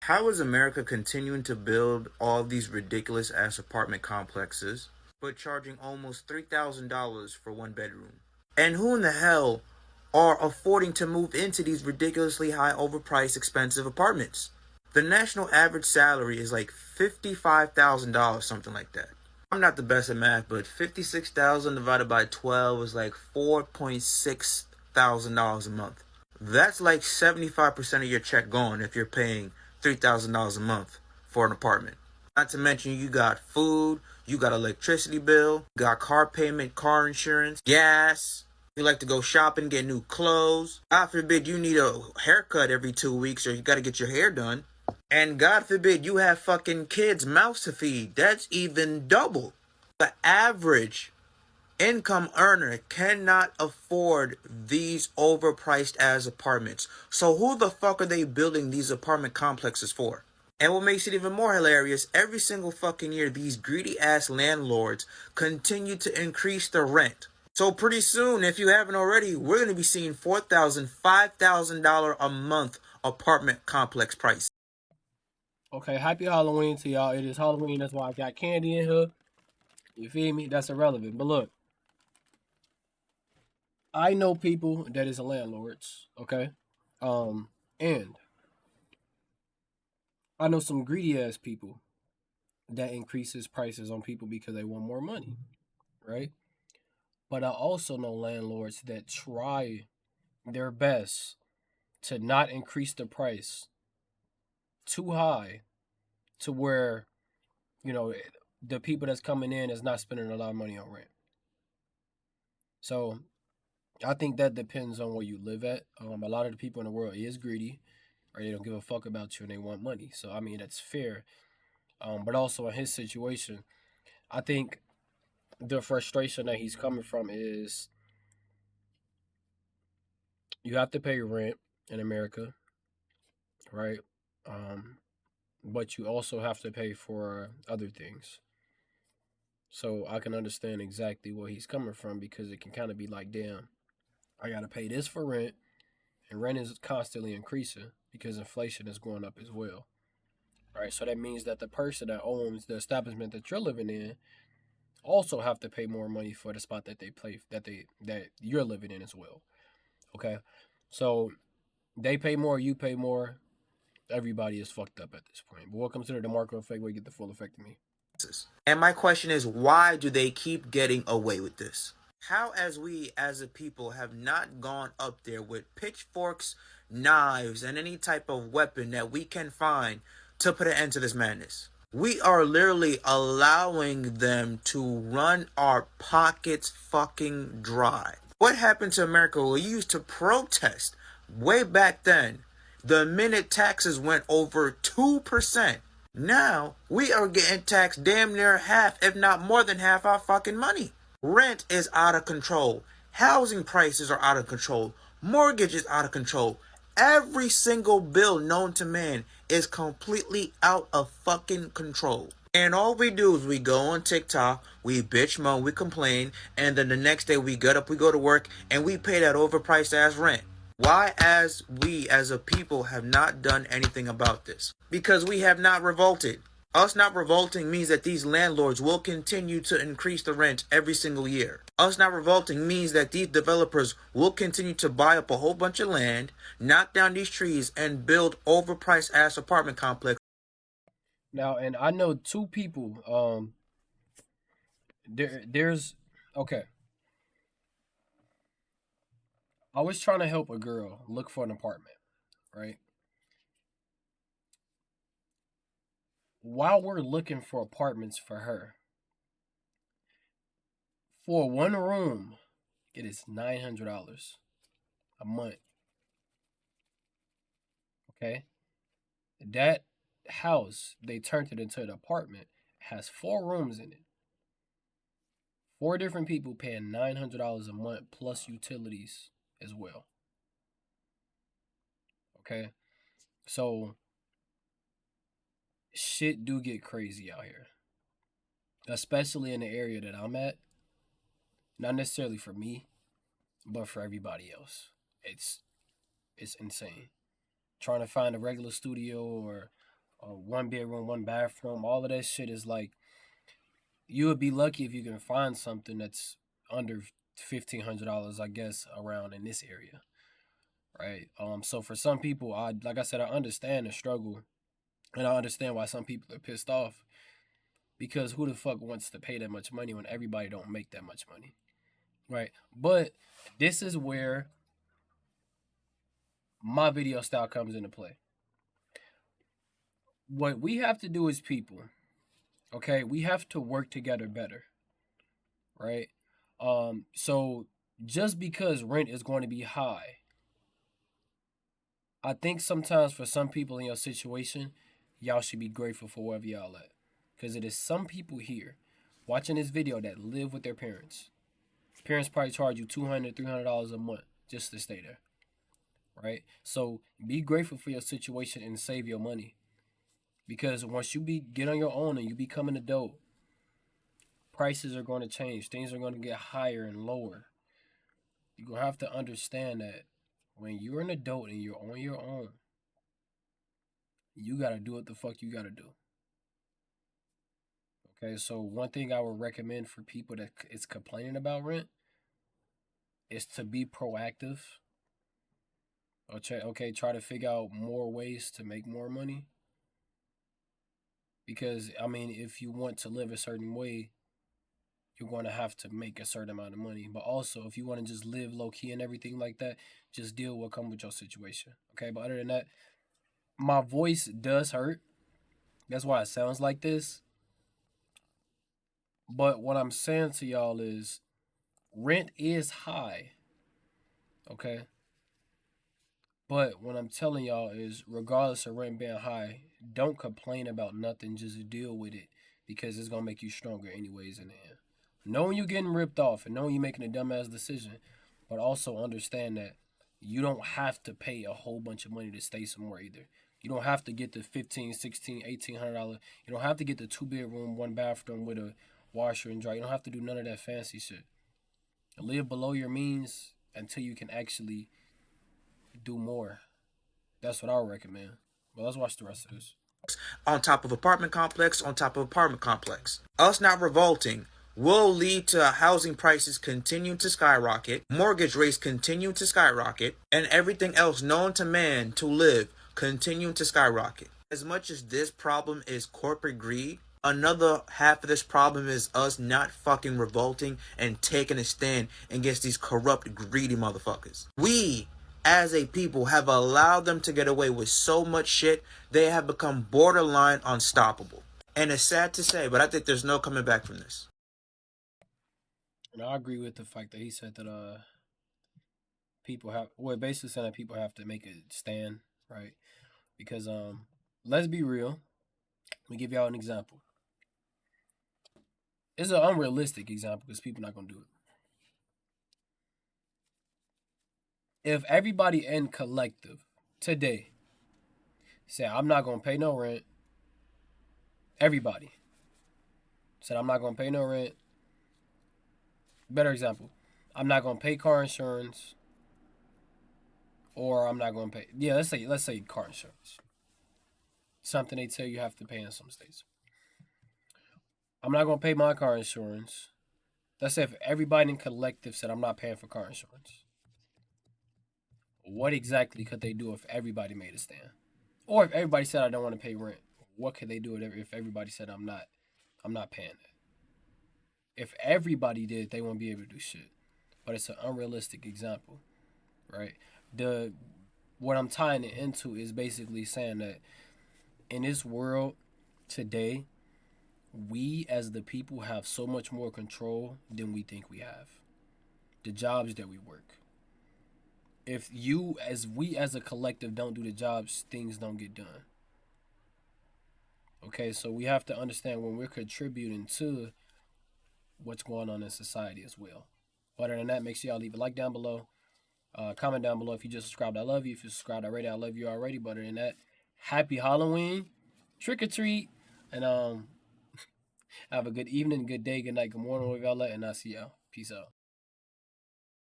How is America continuing to build all these ridiculous ass apartment complexes, but charging almost $3,000 for one bedroom? And who in the hell are affording to move into these ridiculously high, overpriced, expensive apartments? The national average salary is like $55,000, something like that. I'm not the best at math, but 56,000 divided by 12 is like $4,600 a month. That's like 75% of your check gone if you're paying $3,000 a month for an apartment. Not to mention you got food, you got electricity bill, got car payment, car insurance, gas. You like to go shopping, get new clothes. God forbid you need a haircut every 2 weeks or you got to get your hair done. And God forbid you have fucking kids' mouths to feed. That's even double. The average income earner cannot afford these overpriced ass apartments. So who the fuck are they building these apartment complexes for? And what makes it even more hilarious, every single fucking year, these greedy ass landlords continue to increase the rent. So pretty soon, if you haven't already, we're going to be seeing $4,000, $5,000 a month apartment complex price. Okay, happy Halloween to y'all. It is Halloween. That's why I got candy in here. You feel me? That's irrelevant. But look, I know people that is landlords. Okay, and I know some greedy ass people that increases prices on people because they want more money, right? But I also know landlords that try their best to not increase the price too high to where, you know, the people that's coming in is not spending a lot of money on rent. So I think that depends on where you live at. A lot of the people in the world is greedy, or they don't give a fuck about you and they want money. So I mean that's fair. But also in his situation, I think the frustration that he's coming from is you have to pay rent in America, right? Um, but you also have to pay for other things. So I can understand exactly where he's coming from because it can kind of be like, damn, I got to pay this for rent, and rent is constantly increasing because inflation is going up as well. Right, so that means that the person that owns the establishment that you're living in also have to pay more money for the spot that they play that you're living in as well. Okay, so they pay more, you pay more. Everybody is fucked up at this point. But welcome to the DeMarkco effect, where you get the full effect of me. And my question is, why do they keep getting away with this? How, as we as a people have not gone up there with pitchforks, knives, and any type of weapon that we can find to put an end to this madness? We are literally allowing them to run our pockets fucking dry. What happened to America? We used to protest way back then. The minute taxes went over 2%. Now we are getting taxed damn near half, if not more than half, our fucking money. Rent is out of control. Housing prices are out of control. Mortgage is out of control. Every single bill known to man is completely out of fucking control. And all we do is we go on TikTok, we bitch moan, we complain, and then the next day we get up, we go to work, and we pay that overpriced ass rent. Why, as we as a people have not done anything about this? Because we have not revolted. Us not revolting means that these landlords will continue to increase the rent every single year. Us not revolting means that these developers will continue to buy up a whole bunch of land, knock down these trees, and build overpriced ass apartment complexes. Now, and I know two people. There's okay. I was trying to help a girl look for an apartment, right? While we're looking for apartments for her, for one room, it is $900 a month. Okay, that house they turned it into an apartment. It has 4 rooms in it. 4 different people paying $900 a month plus utilities as well. Okay, so shit do get crazy out here, especially in the area that I'm at. Not necessarily for me, but for everybody else. It's insane. Trying to find a regular studio or one bedroom, one bathroom. All of that shit is like you would be lucky if you can find something that's under $1,500, I guess, around in this area, right? So for some people, I like I said, I understand the struggle, and I understand why some people are pissed off because who the fuck wants to pay that much money when everybody don't make that much money, right? But this is where my video style comes into play. What we have to do as people, okay, we have to work together better, right? So just because rent is going to be high, I think sometimes for some people in your situation, y'all should be grateful for wherever y'all at. Because it is some people here watching this video that live with their parents. Parents probably charge you $200, $300 a month just to stay there, right? So be grateful for your situation and save your money. Because once you get on your own and you become an adult, prices are going to change. Things are going to get higher and lower. You're going to have to understand that when you're an adult and you're on your own, you got to do what the fuck you got to do. Okay, so one thing I would recommend for people that is complaining about rent is to be proactive. Okay, try to figure out more ways to make more money. Because I mean, if you want to live a certain way, you're going to have to make a certain amount of money. But also, if you want to just live low key and everything like that, just deal with what comes with your situation. Okay, but other than that, my voice does hurt. That's why it sounds like this. But what I'm saying to y'all is rent is high. Okay. But what I'm telling y'all is regardless of rent being high, don't complain about nothing. Just deal with it because it's gonna make you stronger anyways in the end. Knowing you're getting ripped off and knowing you're making a dumbass decision, but also understand that you don't have to pay a whole bunch of money to stay somewhere either. You don't have to get the 15, 16, $1,800. You don't have to get the 2 bedroom, one bathroom with a washer and dryer. You don't have to do none of that fancy shit. Live below your means until you can actually do more. That's what I would recommend. But let's watch the rest of this. On top of apartment complex on top of apartment complex. Us not revolting will lead to housing prices continue to skyrocket, mortgage rates continue to skyrocket, and everything else known to man to live continue to skyrocket. As much as this problem is corporate greed, another half of this problem is us not fucking revolting and taking a stand against these corrupt, greedy motherfuckers. We, as a people, have allowed them to get away with so much shit, they have become borderline unstoppable. And it's sad to say, but I think there's no coming back from this. And I agree with the fact that he said that people have basically saying that people have to make a stand, right? Because let's be real. Let me give y'all an example. It's an unrealistic example because people not gonna do it. If everybody in collective today say I'm not gonna pay no rent, everybody said I'm not gonna pay no rent. Better example, I'm not gonna pay car insurance, or I'm not gonna pay. Yeah, let's say car insurance. Something they tell you have to pay in some states. I'm not gonna pay my car insurance. Let's say if everybody in collective said I'm not paying for car insurance, what exactly could they do if everybody made a stand? Or if everybody said I don't want to pay rent, what could they do if everybody said I'm not paying it? If everybody did, they won't be able to do shit. But it's an unrealistic example, right? The what I'm tying it into is basically saying that in this world today, we as the people have so much more control than we think we have. The jobs that we work. If we as a collective don't do the jobs, things don't get done. Okay, so we have to understand when we're contributing to what's going on in society as well. Other than that, make sure y'all leave a like down below. Comment down below if you just subscribed. I love you. If you subscribed already, I love you already. But other than that, happy Halloween, trick or treat, and have a good evening, good day, good night, good morning, wherever y'all at, and I'll see y'all. Peace out.